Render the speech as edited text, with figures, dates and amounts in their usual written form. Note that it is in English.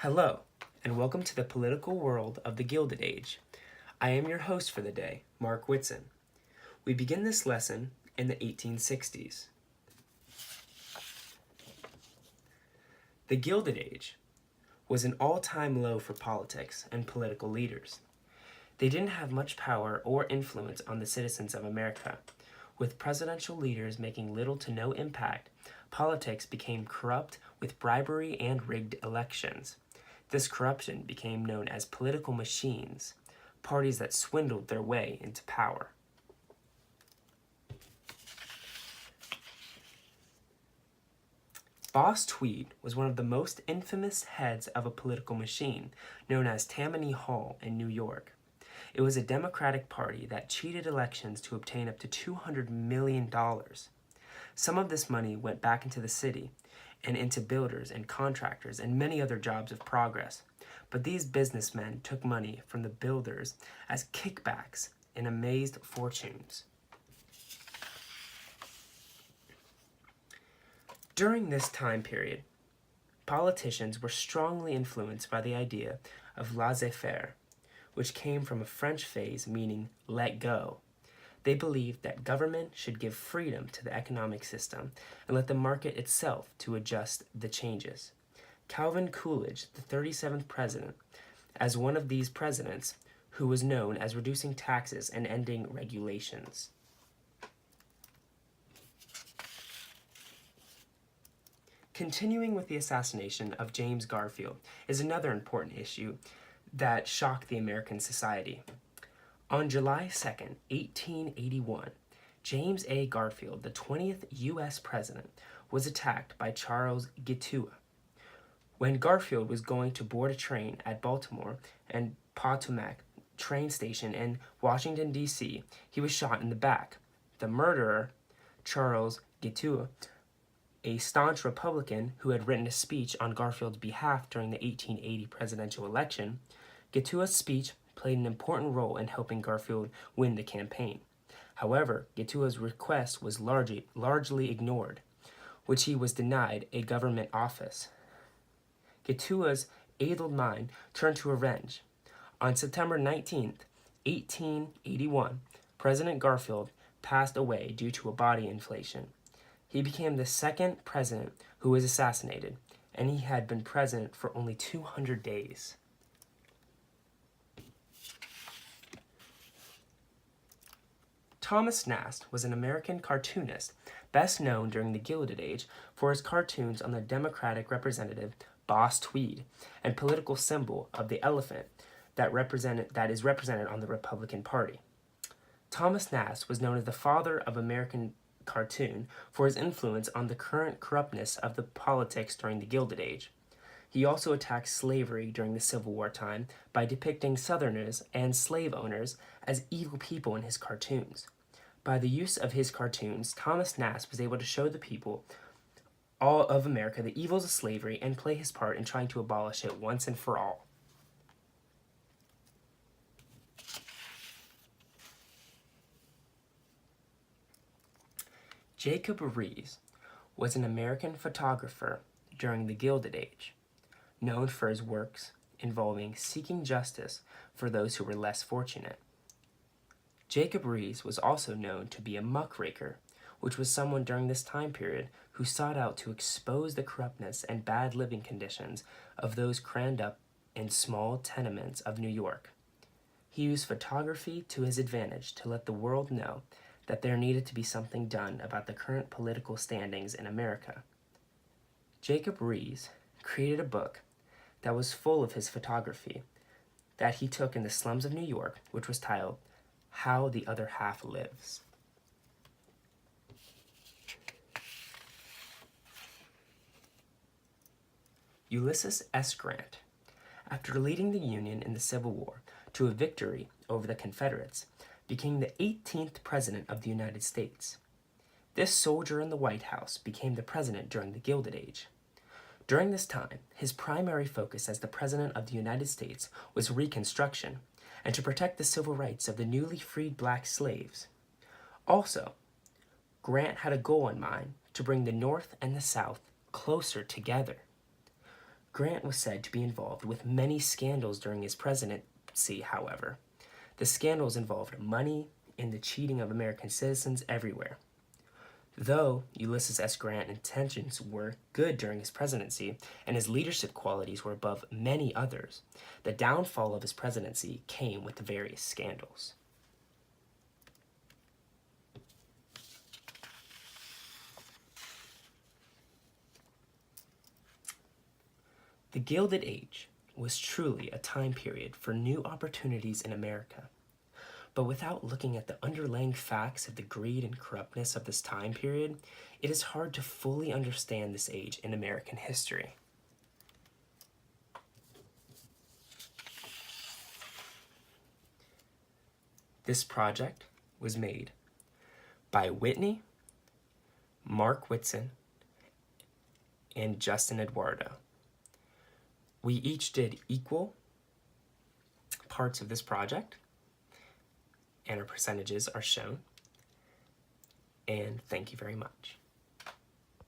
Hello, and welcome to the political world of the Gilded Age. I am your host for the day, Mark Whitson. We begin this lesson in the 1860s. The Gilded Age was an all-time low for politics and political leaders. They didn't have much power or influence on the citizens of America. With presidential leaders making little to no impact, politics became corrupt with bribery and rigged elections. This corruption became known as political machines, parties that swindled their way into power. Boss Tweed was one of the most infamous heads of a political machine, known as Tammany Hall in New York. It was a Democratic Party that cheated elections to obtain up to $200 million. Some of this money went back into the city and into builders and contractors and many other jobs of progress. But these businessmen took money from the builders as kickbacks and amazed fortunes. During this time period, politicians were strongly influenced by the idea of laissez-faire, which came from a French phrase meaning let go. They believed that government should give freedom to the economic system and let the market itself to adjust the changes. Calvin Coolidge, the 37th president, as one of these presidents, who was known as reducing taxes and ending regulations. Continuing with the assassination of James Garfield is another important issue that shocked the American society. On July 2nd, 1881, James A. Garfield, the 20th U.S. president, was attacked by Charles Gilded. When Garfield was going to board a train at Baltimore and Potomac train station in Washington, D.C., he was shot in the back. The murderer, Charles Gilded, a staunch Republican who had written a speech on Garfield's behalf during the 1880 presidential election, Gilded's speech played an important role in helping Garfield win the campaign. However, Gilded's request was largely ignored, which he was denied a government office. Gilded's able mind turned to revenge. On September 19, 1881, President Garfield passed away due to a body inflation. He became the second president who was assassinated, and he had been president for only 200 days. Thomas Nast was an American cartoonist, best known during the Gilded Age for his cartoons on the Democratic representative Boss Tweed and political symbol of the elephant that is represented on the Republican Party. Thomas Nast was known as the father of American cartoon for his influence on the current corruptness of the politics during the Gilded Age. He also attacked slavery during the Civil War time by depicting Southerners and slave owners as evil people in his cartoons. By the use of his cartoons, Thomas Nast was able to show the people all of America the evils of slavery and play his part in trying to abolish it once and for all. Jacob Riis was an American photographer during the Gilded Age, known for his works involving seeking justice for those who were less fortunate. Jacob Riis was also known to be a muckraker, which was someone during this time period who sought out to expose the corruptness and bad living conditions of those crammed up in small tenements of New York. He used photography to his advantage to let the world know that there needed to be something done about the current political standings in America. Jacob Riis created a book that was full of his photography that he took in the slums of New York, which was titled How the Other Half Lives. Ulysses S. Grant, after leading the Union in the Civil War to a victory over the Confederates, became the 18th President of the United States. This soldier in the White House became the president during the Gilded Age. During this time, his primary focus as the President of the United States was Reconstruction and to protect the civil rights of the newly freed black slaves. Also, Grant had a goal in mind to bring the North and the South closer together. Grant was said to be involved with many scandals during his presidency, however. The scandals involved money and the cheating of American citizens everywhere. Though Ulysses S. Grant's intentions were good during his presidency and his leadership qualities were above many others, the downfall of his presidency came with the various scandals. The Gilded Age was truly a time period for new opportunities in America. But without looking at the underlying facts of the greed and corruptness of this time period, it is hard to fully understand this age in American history. This project was made by Whitney, Mark Whitson, and Justin Eduardo. We each did equal parts of this project, and our percentages are shown. And thank you very much.